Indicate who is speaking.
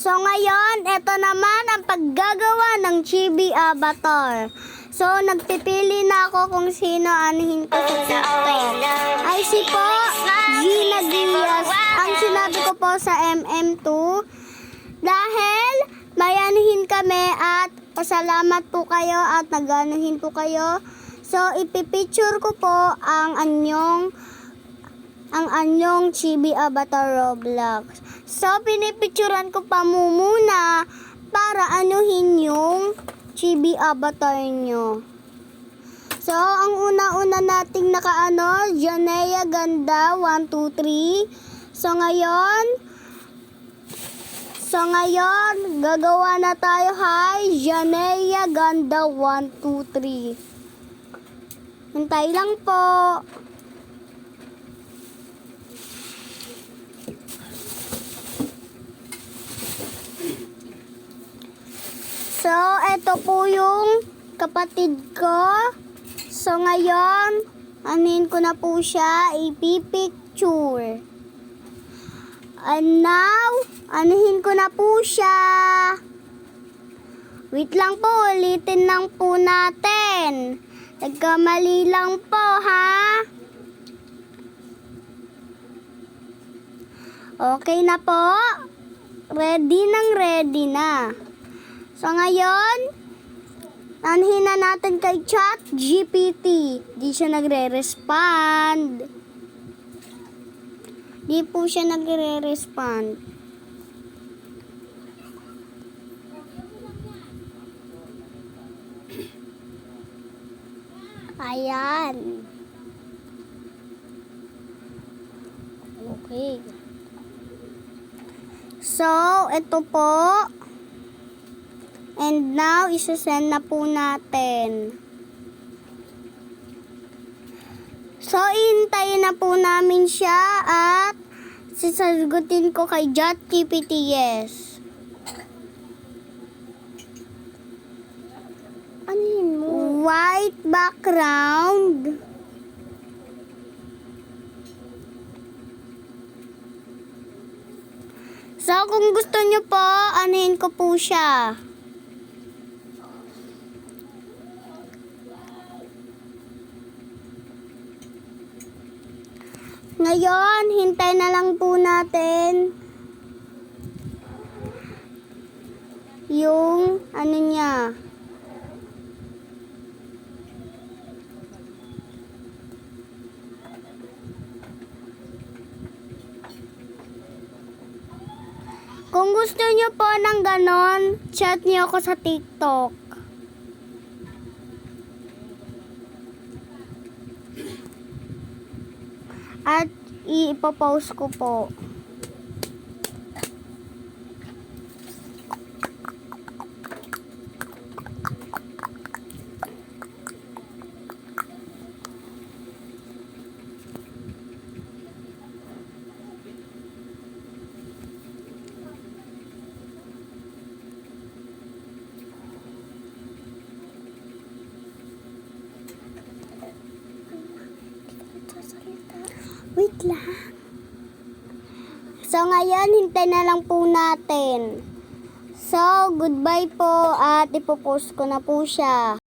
Speaker 1: So ngayon, ito naman ang paggagawa ng chibi avatar. So nagpipili na ako kung sino anuhin ko sa TikTok. Ay si po, Gina Diaz. Ang sinabi ko po sa MM2. Dahil may anuhin kami at pasalamat po kayo at nag-anuhin po kayo. So ipipicture ko po ang anyong chibi avatar Roblox. So, pinipicturan ko pa muna para anuhin yung chibi avatar nyo. So, ang una-una nating nakaano, Janea Ganda 1, 2, 3. So, ngayon, gagawa na tayo. Hi, Janea Ganda 1, 2, 3. Hintay lang po. So, ito po yung kapatid ko. So, ngayon, anuhin ko na po siya, ipipicture. And now, anuhin ko na po siya. Wait lang po, ulitin lang po natin. Nagkamali lang po, ha? Okay na po. Ready na. So, ngayon, anuhin na natin kay ChatGPT. Di siya nagre-respond. Di po siya nagre-respond. Ayan. Okay. So, ito po. And now, isasend na po natin. So, iintayin na po namin siya at sasagutin ko kay ChatGPT yes. Ano yun mo? White background. So, kung gusto nyo po, anuhin ko po siya. Ngayon, hintay na lang po natin yung ano niya. Kung gusto niyo po ng ganon, chat niyo ako sa TikTok. At ipopost ko po. Wait lang. So, ngayon, hintay na lang po natin. So, goodbye po at ipopost ko na po siya.